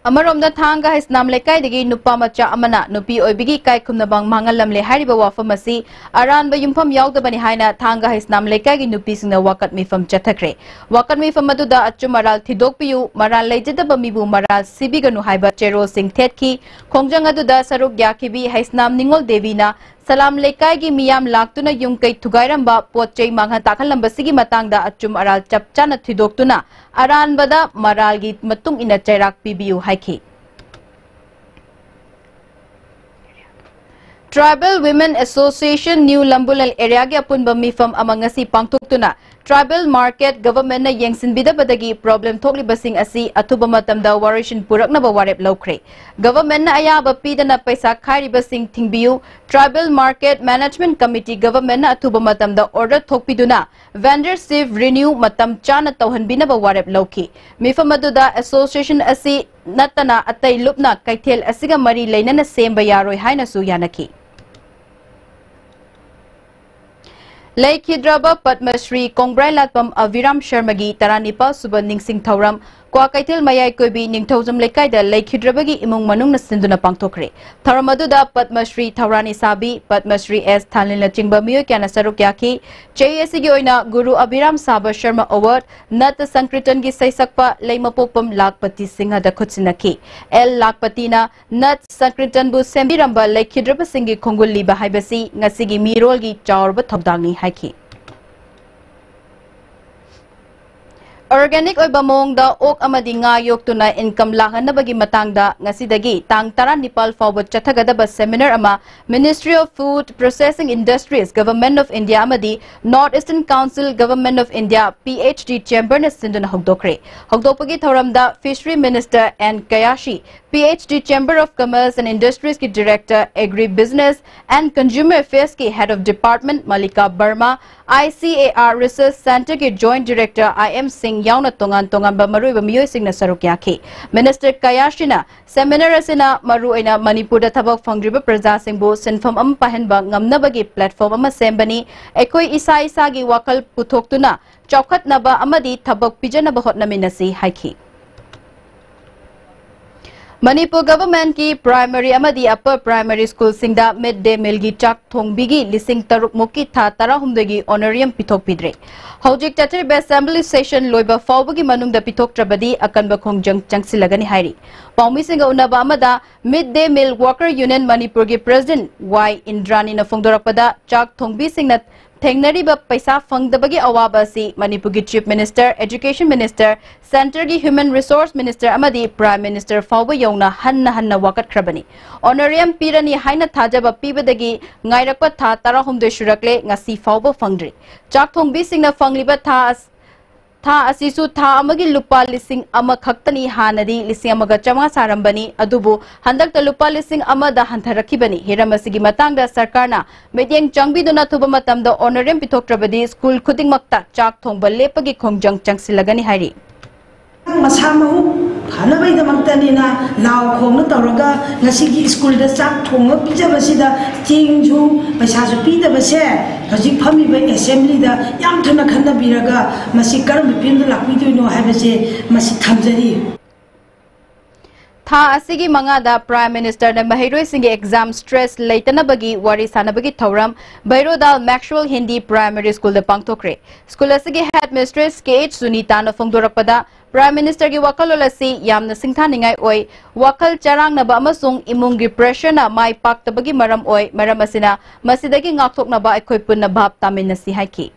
Amaromda Thanga his nam lekai degi nupa macha amana nupi oibigi kai kumnabang mangalam le hariba wafamasi aran ba yumpham yaudabani haina Thanga his nam lekai gi nupi singna wakat mifam chathakre wakat mifam aduda achu maral thidokpiu maral lejdaba mibu maral sibiganu haiba chero sing thetki khongjang aduda saruk yakhibi his nam ningol devina Salam Lekai gi miyam laktuna yung kay tugairamba potchay mangha takhalambasigi matangda achum aral chapchana thidoktuna aran bada maral gi matung ina chairak pibiu haiki Tribal Women Association New Lambulal area gi apunba mifam amangasi pangtuktuna Tribal Market Government na yengsinbida badagi problem thokli basing asi atuba matamda warishin purakna ba warep lokre Government na ayaba pidana paisa khairi basing thingbiu Tribal Market Management Committee Government na atuba matamda order thokpiduna vendor sieve renew matam chana tawhanbina ba warep loki mifam aduda association asi natana atay lupna kaithel asiga mari leinana semba yaroi haina su yanaki Laikhidraba Padmashri Kongbrai Latpam Aviram Sharmagi Taranipa Suba Ningsing Thauram Kwa Kaithel Mayai Koibi Ningthozam Lekaida Laikhidrabagi Imung Manung na Sinduna Pangtokre Tharamaduda Padmashri Thaurani Sabi Padmashri S Thanlina Chingba Miyo Kyana Saruk Yaki JSC gi oina Guru Abiram Saba Sharma Award Nat Sankritan gi Saisakpa Leimapopam Lakpati Singha da Khutsinaki L Lakpatina Nat Sankritan bu Sembiramba Laikhidraba Singi Khongulli ba haibasi ngasigi mirol gi chawrba thobdangi haiki Organic oiba mongda ok amadi nga yoktuna income lahanabagi matangda ngasidagi tang 19 fawba chathagadaba seminar ama Ministry of Food Processing Industries Government of India amadi North Eastern Council Government of India PhD Chamber na sinduna hogdokre hogdopagi thoramda Fishery Minister N Kayashi PhD Chamber of Commerce and Industries ki Director Agri Business and Consumer Affairs ki Head of Department Malika Burma ICAR Research Center ki Joint Director IM Singh yauna tongan ba marui ba miyoy sing na saruk yaki Minister Kayashina seminar asina maru ina Manipur da thabak fangriba praja sing bo sinfam am pahen ba ngamnabagi platform ama sembani ekoi isa gi wakal puthoktuna chawkhat naba amadi thabak pijana ba hotnaminasi haiki Manipur government ki primary amadi upper primary school singda midday meal gi chak thongbigi lising taruk muki tha tara humdegi honorarium pithok pidre hojik tatir be assembly session loiba fawbagi manungda pithok trabadi akanba khongjang changsilagani hairi paumi singa unaba amada midday meal worker union Manipur gi president Y Indrani na phongdorakpada chak thongbi singna Thengnariba paisa fangdabagi awaba si Manipur gi Chief Minister, Education Minister, Center gi Human Resource Minister amadi Prime Minister fawba yongna hanna wakat khrabani. Honorarium pirani haina thajaba pibadagi ngairakpa tha tarahumde shurakle ngasi fawba fangdri. Chak thongbi singna fangliba tha asisu tha amagi lupa lising ama khaktani hanadi lising amaga chama sarambani adubu handakta lupa lising ama da hantharakibani hiramasigi matangda sarkarna medyeng changbiduna thuba matamda honorarium pithoktrabadi school khudingmakta chak thongba lepagi khongjang changsilagani hairi Masamahu Hanabai the Magdalena, Lao Kong Taraga, Nasiki School the Sak Tonga Pija Basida, Ting Basasu Pita Base, Kaji Pami by Assembly the Yamtana Kanda Biraga, Masikar Pin the Lapidu no Habase, Masikamzari. Tha asigi mangada Prime Minister na mahiroi singi exam stress leitana bagi wari sanabagi thauram Bairodal Maxwell Hindi Primary School de pangtokre school asigi headmistress KH Sunita na phongdorakpada Prime Minister gi wakal olasi yamna singthaningai oi wakal charang na ba amasung imung gi pressure na mai paktabagi maram oi maram asina masidagi ngakthok na ba aikoi punna bhab tamin na si haiki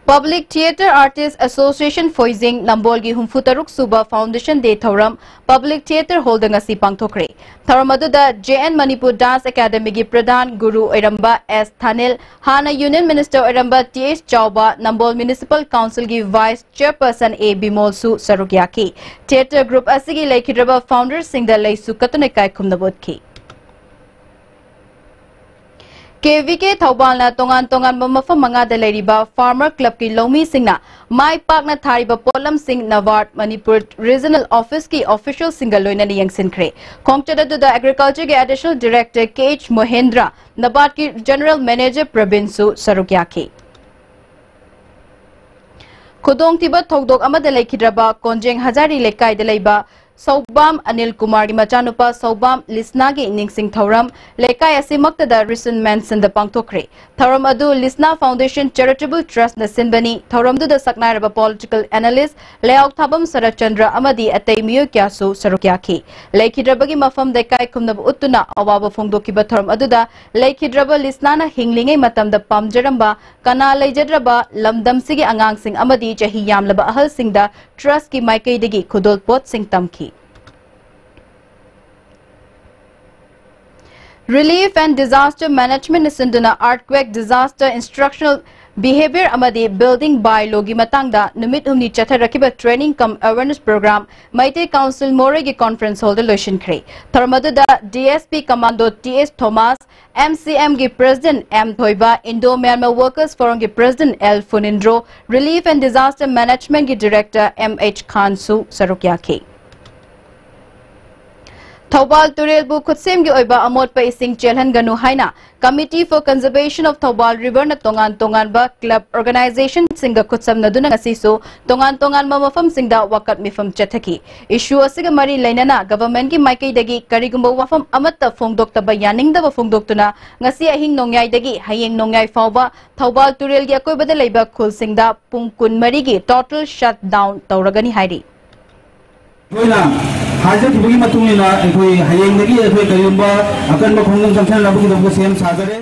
Public Theatre Artists Association Foizing Nambolgi Humfutaruk Suba Foundation Day Thoram Public Theatre Holding a Pangtokre. Thoramadu JN Manipur Dance Academy gi Pradhan Guru Iramba S. Thanil Hana Union Minister Iramba T.H. Chauba Nambol Municipal Council gi Vice Chairperson A. Bimol Su Sarukyaki. Theatre Group Asigi Laikhidraba Founder Singda Laisu Katunekai Kumnabotki. KVK Thaubalna tongan mafam manga da leiriba Farmer Club ki Lomi Singna Mai Park na thariba Polam Singh Naward Manipur Regional Office ki official single loina ni yangsinkre Khongchada da Agriculture ki Additional Director KH Mohendra Nabat ki General Manager Prabin Su Sarukyaki Khudong tiba thogdok amada laikhidraba Konjeng Hazari lekai da leiba Saubam Anil Kumar ki machanupa Saubam Lisna gi Ningsing Thauram lekai asimakta da recent mention da pangtokre Thauram adu Lisna Foundation Charitable Trust na sinbani Thauram du da saknairaba political analyst Leauk Thabam Sarachandra amadi atei miyo kyasu sarukyaki Laikhidraba gi mafam dekai kumnab uttuna awaba phongdokiba Thauram adu da Laikhidraba Lisna na hinglingai matam da pamjaramba kana leijadraba lamdam sigi angang sing amadi chahi yamlaba ahal sing da trust ki maikai dagi khudol pot sing tamki Relief and Disaster Management Sinduna Earthquake Disaster Instructional Behavior Amadi Building Bylaw gi matangda numit humni chatharakiba training cum awareness program Maite Council Moregi Conference Hall lotion kre. Tharmaduda DSP Commando TS Thomas, MCM gi President M Thoiba, Indo-Myanmar Workers Forum gi President L Funindro, Relief and Disaster Management gi Director MH Khansu Sarukyake. Thobal Turel bu Kutsem gi oiba amot pa ising chelhan ganu haina Committee for Conservation of Thobal River na tongan ba club organization singa kutsam na dunang asiso tongan ma mafam singda wakat mifam chathaki issue asiga mari lainana government gi maikai dagi karigumba wafam amatta fongdok ta bayaning da fongdok tuna ngasi ahing nongyai dagi hayeng nongyai fawba Thobal Turel gi akoi bada leiba khul singda pung kun mari gi total shutdown tawragani hairi हाजत बुगी मतुंगिना एकोई हयेंगगी एकोई करियंबा अकन बखोंगम संथन लाबुगी दबको सेम सागरे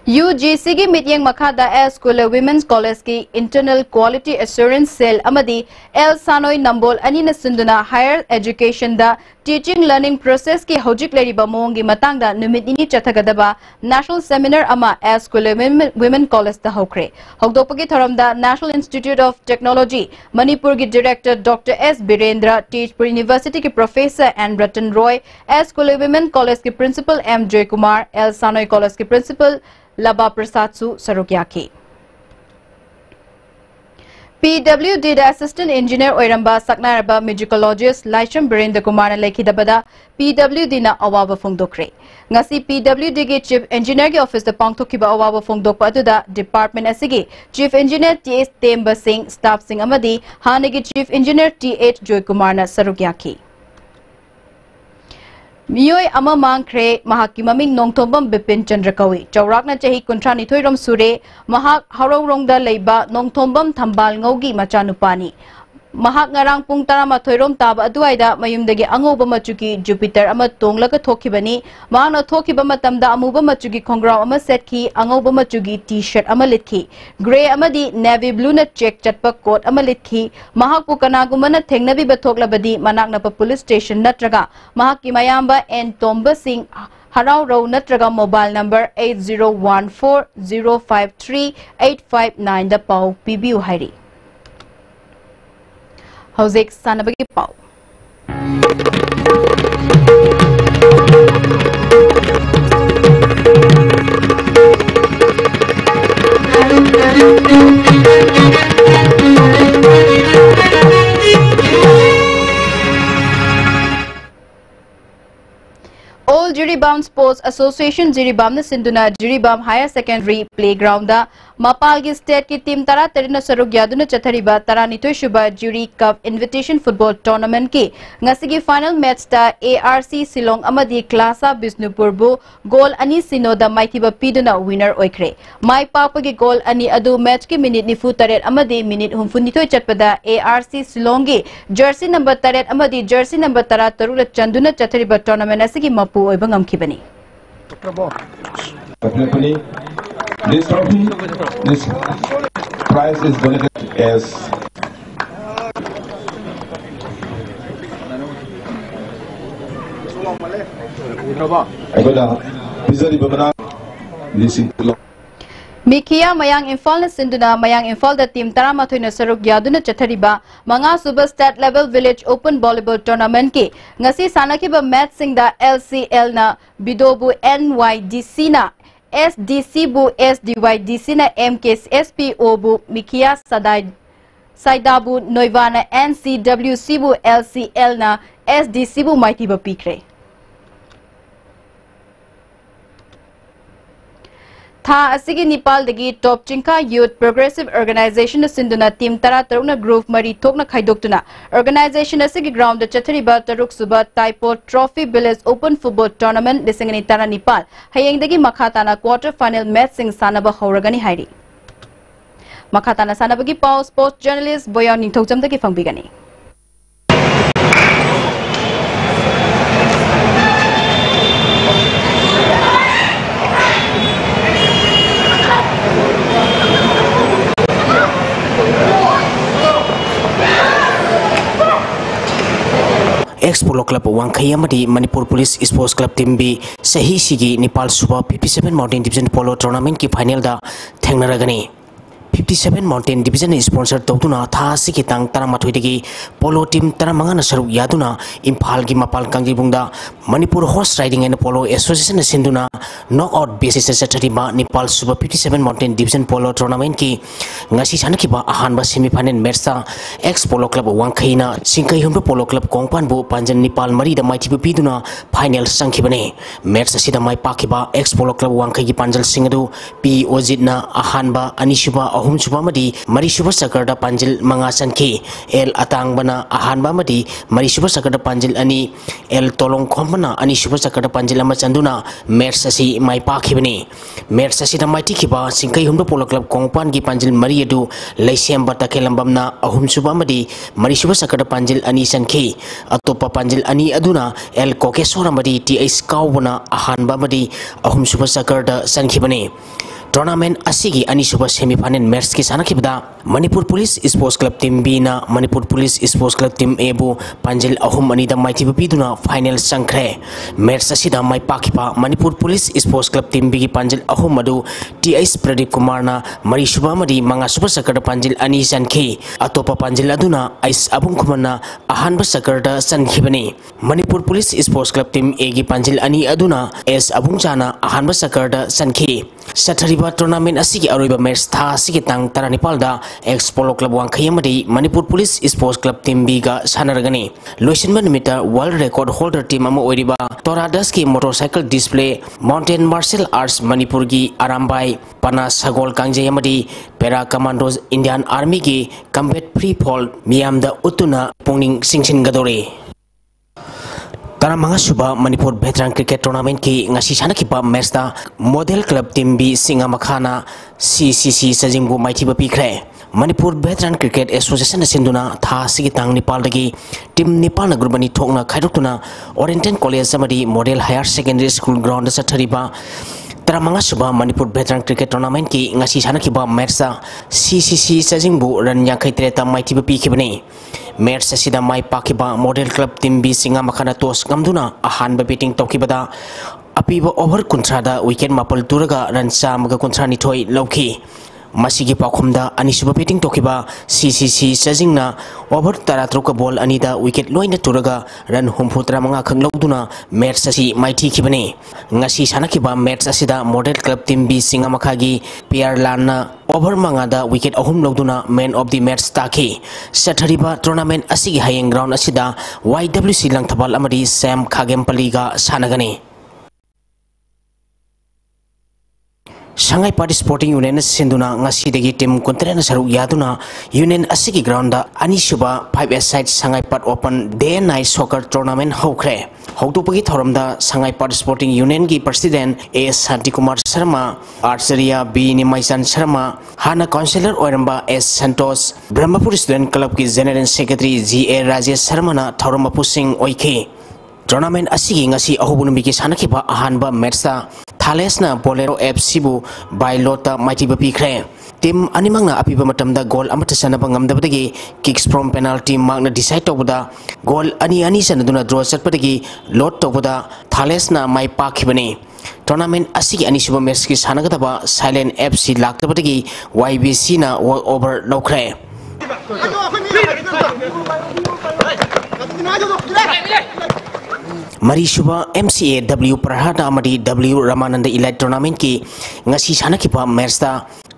UGC की मीटिंग मखादा एस स्कूल विमेंस कॉलेज की इंटरनल क्वालिटी एश्योरेंस सेल अमदी एल सानोई नंबोल अनी न सिंधुना हायर एजुकेशन दा टीचिंग लर्निंग प्रोसेस की हौजिक लेरिबा मोंग की मतंग दा निमितिनी चथगदबा नेशनल सेमिनार अमा एस स्कूल विमेन कॉलेज दा होक्रे हौदोपगी थरम दा national institute of technology Manipur की director doctor S Birendra Tezpur university के professor N Ratan Roy S school women college के principal M Jai Kumar L Sanoi college के principal Laba Prasad Su Sarukyaki. PWD da Assistant Engineer Oiramba Saknaraba Musicologist Laisham Birendra Kumar na Lekhidabada PWD na awaba fongdokre. Ngasi PWD ge Chief Engineer ge Office da pangthokiba awaba fongdokpa adu da Department asigi Chief Engineer T.S. Temba Singh Staff Singh amadi hanagi Chief Engineer T.H. Joy Kumar na Sarukyaki. Miyoi ama mangkre mahaki maming nongthombam Bipin Chandra Kawi Chaurakna chahi kuntrani thoirom sure mahak harorongda leiba nongthombam thambal ngaugi machanupani mahak ngarang pung tarama thoirom taba aduaida mayumdagi angoba machuki Jupiter ama tonglaga thokibani mahana thokiba matamda amuba machugi khongrau ama setki angoba machugi t-shirt ama litkhi gray amadi navy blue na check chatpa coat ama litkhi mahak pu kanagumana thengnabi bathoklabadi manakna pa police station natraga mahak ki mayamba N Tomba Singh Harau Rao natraga mobile number 8014053859 da pau PBU hairi Hauzik Sanabagi Pau. All Jiribam Sports Association Jiribam na Sinduna Jiribam Higher Secondary Playground da Mapalgi State ki team tara terina sarugyadu na chathariba tara nitoi shuba Jury Cup Invitation Football Tournament ki ngasigi final match da ARC Silong amadi Klasa Bisnupur bu goal ani sino da maitiba piduna winner oikre mai papagi goal ani adu match ki minute ni fu taret amadi minute humfu nitoi chatpada ARC Silong gi jersey number taret amadi jersey number tara tarula chanduna chathariba tournament asigi mapu oibangam kibani This trophy, this prize is donated as Mikia Mayang Infal na Sinduna Mayang Infal da team Taramathoy na saruk yaduna chathariba mga super state level village open volleyball tournament ki ngasi sanakiba match sing da LCL na Bidobu NYDC na SDC bu SDYDC na MKSPO bu Mikia Saidabu Noivana NCWC bu LCL na SDC bu Maitiba Pikre. Tha asigi Nepal dagi top Chinka Youth Progressive Organization na Sinduna team tara taruk na group mari thok na khaidoktuna organization asigi ground da chathariba taruk suba Taipo Trophy Village Open Football Tournament lisingani tara Nepal hayeng dagi makhatana quarter final match sing sanaba horagani hairi makhatana sanabagi pau sports journalist Boyan Ningthokjam dagi fangbigani ex polo club Wangkhei Manipur police sports club team भी सही सिगी नेपाल सुबह 57 mountain division polo tournament की final दा थेंगनरगनी 57 mountain division sponsor तौदुना था सिगी तांग तरामाथोइदगी पोलो टीम तरामंगाना सरुक यादुना इम्फाल की मपाल कांगजीबुंगदा Manipur horse riding and polo association सिंधुना नॉकआउट बेसिस से चथरिबा Nepal super 57 mountain division polo tournament की ngasi sanakhiba ahanba semifinal match ta ex polo club wangkhaina singkai humba polo club kongpan bu panjan nepal mari da maithibu piduna final sangkhibane match asida mai pakhiba ex polo club wangkhai gi panjal singadu p ojitna ahanba anishuba ahumsuba madi marisuba sakarda panjil manga sankhi l atangbana ahanba madi marisuba sakarda panjil ani l tolong khombana anishuba sakarda panjil ama chanduna match asi mai pakhibane match asida mai tikhiba singkai humba polo club kongpan gi panjil mari adu leisem batake lambamna ahumsuba madi marisuba sakarda panjil ani sankhi atopa panjil ani aduna l kokesora madi ti iskaubana ahanba madi ahumsuba sakarda sankhibane tournament असिगी अनिसुबा semifinal match की सानखिबदा Manipur police sports club team B ना Manipur police sports club team A बु पंजिल अहुम अनिदा माइथिबु पिदुना फाइनल संख्रे मैच असिदा माइ पाखिबा Manipur police sports club team B की पंजिल अहुम मदु टीएस प्रदीप कुमार ना मरिसुबा मदी मंगा सुपर सकरद पंजिल अनि संखि अतोपा पंजिल अदुना आइस अबुंग खुमना अहानब सकरद संखिबनी Manipur police sports club team ए की पंजिल अनि अदुना एस अबुंग चाना अहानब सकरद संखि सथरिबा टूर्नामेंट असिगी अरोइबा मैच था असिगी तांग तरानिपालदा एक्स पोलो क्लब वांखई अमदी Manipur police sports club team B गा सानरगनी लोइसिनबा निमिता वर्ल्ड रिकॉर्ड होल्डर टीम अमा ओइरिबा तोरादस की motorcycle display mountain martial arts Manipur की आरामबाई पना सगोल कांजे अमदी पैरा कमांडोज इंडियन आर्मी की कम्बैट फ्री फॉल मियामदा उतुना पुंगनिंग सिंगसिनगदोरे तरामंगा सुबा मणिपुर वेटरन क्रिकेट टूर्नामेंट की ngasi sanakhiba मैच दा मॉडल क्लब टीम बी सिंगा मखाना सीसीसी सजिंगबु माइथिबा पिखरे मणिपुर वेटरन क्रिकेट एसोसिएशन सिंधुना था सिगी तांग नेपाल दगी टीम नेपाल ग्रुपनी थोकना खाइदोक्तुना ओरिएंटल कॉलेज अमदी model higher secondary school ground सथरिबा तरामंगा सुबा मणिपुर वेटरन क्रिकेट टूर्नामेंट की ngasi sanakhiba मैच दा सीसीसी सजिंगबु रन 53 माइथिबा पिखिबनी मैच असिदा माइ पाखिबा मॉडल क्लब टीम बी सिंगा मखाना टॉस गमदुना अहानबा बैटिंग तौखिबदा अपीबा ओवर कुंथ्रादा विकेट मापल तुरगा रन चामगा कुंथ्रानिथोय लौखि मसिगी पाखुमदा अनिसुबा बैटिंग तौखिबा सीसीसी सजिंगना ओवर 13 का बॉल अनिदा विकेट लोइना तुरगा रन 35 खंग लौदुना मैच असि माइथिखिबने ngasi sanakhiba मैच असिदा मॉडल क्लब टीम बी सिंगा मखागी पेयर लाना ओवर मंगादा विकेट अहुम लौदुना मैन ऑफ द मैच ताखि सथरिबा टूर्नामेंट असिगी हायेंग ग्राउंड असिदा YWC लंगथबाल अमदी सैम खागेमपलीगा सानगने Shanghai Party Sporting Union Sinduna ngasi degi tim kontrena saruk yaduna union asigi ground da anisuba 5-a-side Shanghai Part Open Day and Night Soccer Tournament hokre hokdupagi thoramda Shanghai Party Sporting Union gi president A Santi Kumar Sharma Archeria B Nimaisan Sharma Hana Councillor Oiramba S Santos Brahmapur Student Club ki General Secretary G A Rajesh Sharma na thorama pusing oike tournament असिगी ngasi ahubunumi ki sanakhiba ahanba match ta Thalesna Bolero FC bu by lota maitiba pikre team animangna apiba matamda goal amata sanaba ngamdabadagi kicks from penalty magna decide tawda goal ani sanaduna draw satpadagi lot tawda Thalesna mai pakhibani tournament असिगी अनिसुबा match की सानगदबा silent FC लाक्तबदगी YBC ना over लौखरे मरीसुबा MCA W Prahada Amadi W Ramananda Elite Tournament की ngasi sanakhiba match दा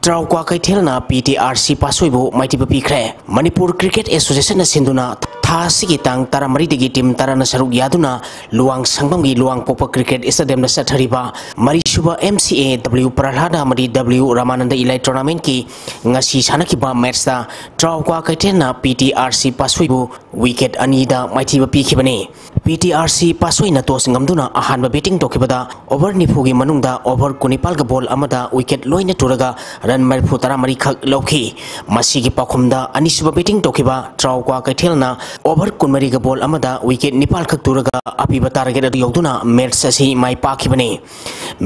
ट्राउक्वा कैथेलना PTRC पासोइबो माइटिबा पिखरे मणिपुर क्रिकेट एसोसिएशन सिंधुना थासिगी तांग तारामरी दिगी टीम ताराना सरुक यादुना लुवांग संगमगी लुवांग पोपा क्रिकेट स्टेडियम सथरिबा मरीसुबा MCA W Prahada Amadi W Ramananda Elite Tournament की ngasi sanakhiba मैच दा ट्राउक्वा कैथेलना PTRC पासोइबो विकेट अनीदा माइटिबा पिखिबने PTRC पासोइना टॉस ngamduna ahanba बैटिंग तोखिबदा ओवर निफुगी मनुंगदा ओवर कुनिपाल का बॉल अमदा विकेट लोइना तुरगा रन मरफु 13 खक लौखि मसिगी पाखुमदा अनिसुबा बैटिंग तोखिबा ट्राउक्वा कैथेलना ओवर कुनमरी का बॉल अमदा विकेट निपाल खक तुरगा अपीबा टारगेट अदु यौदुना मैच असी माई पाखिबने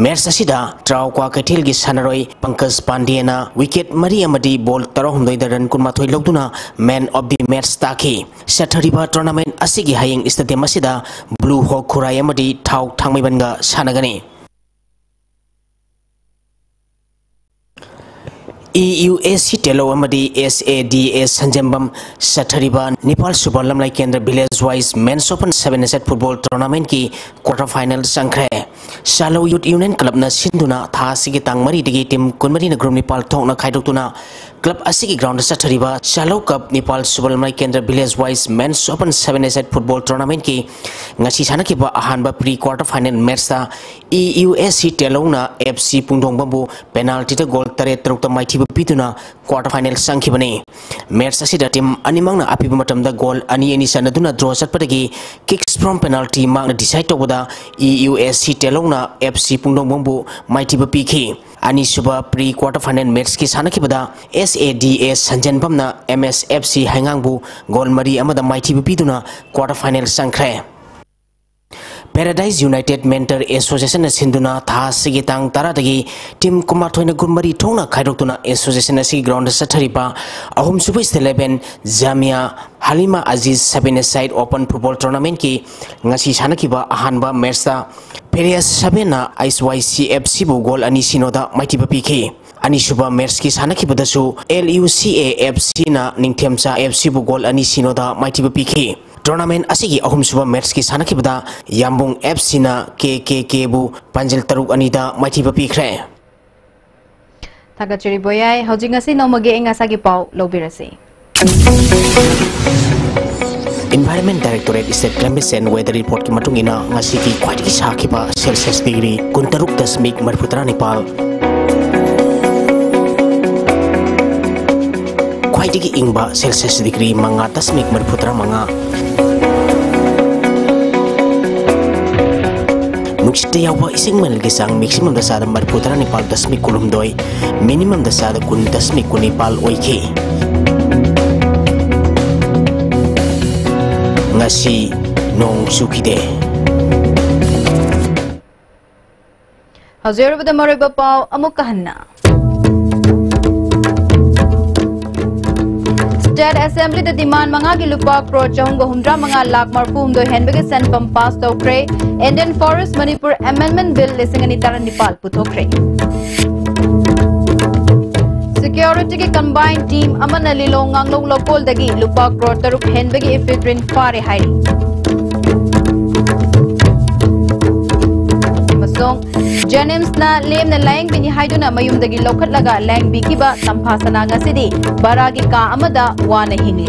मैच असिदा ट्राउक्वा कैथेल गी सनरोय पंकज पांडेना विकेट मरी अमदी बॉल 13 रन कुनमाथोय लौदुना मैन ऑफ द मैच ताखी सथरिबा टूर्नामेंट असिगी हायिंग स्टेडियम असिदा ब्लू हॉक खुराय अमदी थाउ थांगमैबनगा सानगनी EUAC Telo Amadi SADS Sanjambam Sathariba Nepal Super Lamlai Kendra Village Wise Men's Open 7 Set Football Tournament ki quarter final sangkre Shallow Youth Union Club na sinduna tha sigi tangmari digi team kunmari na group Nepal thongna khaidokuna club asigi ground Sathariba Shallow Cup Nepal Super Lamlai Kendra Village Wise Men's Open 7 Set Football Tournament ki ngasi sanakiba ahanba pre quarter final match ta EUAC Telo na FC Pungdong Bambu penalty ta goal tare trukta maithiba pituna quarter final sangkhibani match asida team animang na apiba matamda goal ani sanaduna draw satpadagi kicks from penalty mang decide tobada EUAC Telona FC Pungdong Bambu maithiba pikhi ani suba pre quarter final match ki sanakibada SADS Sanjanbam na MSFC Hangangbu goal mari amada maithiba pituna quarter final sangkhre Paradise United Mentor Association Sinduna tha sigi tang taradagi team kumathoina gurmari thongna khairokuna association asi ground sathariba ahum suba 11 Jamia Halima Aziz 7 side open football tournament ki ngasi sanakiba ahanba match ta Perias 7 na ICYCFC bu goal ani sinoda maitiba pikhi ani suba match ki sanakibadasu LUCAFC na Ningthemsa FC bu goal ani sinoda maitiba pikhi Tournament asigi ahum suba match ki sanakibada Yambung FC na KKK bu panjil taruk anida maithiba pikre Thagachiri boyai hojing asi nomage engasagi pau lobirasi Environment Directorate State Climate and Weather Report ki matungina ngasi ki khwaidagi sakhiba Celsius degree 63.4 Nepal khwaidagi ingba Celsius degree 5.4 Nuksite yawa ising malgisang maximum da sada marputra Nepal 10.2 minimum da sada 10.2 Nepal oike ngasi nong sukide Hazir bada mariba pau amukahanna State Assembly the demand manga ki lupa crore chahunga humdra manga lakh marfum do henbege senpam pass tokre Indian Forest Manipur Amendment Bill lisingani tara Nepal puthokre Security ki combined team amana lilong nganglong lokol dagi lupa crore taruk henbege ephedrine fare hairi Masong Janims na lem na laing bini haiduna mayum dagi lokhat laga laing bikiba tampasana ngasidi baragi ka amada wana hinli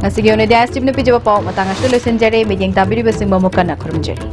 Ngasigi oni dia stip na pijaba pau matanga shulu senjare medyang tabiri basing mamukana khurumjari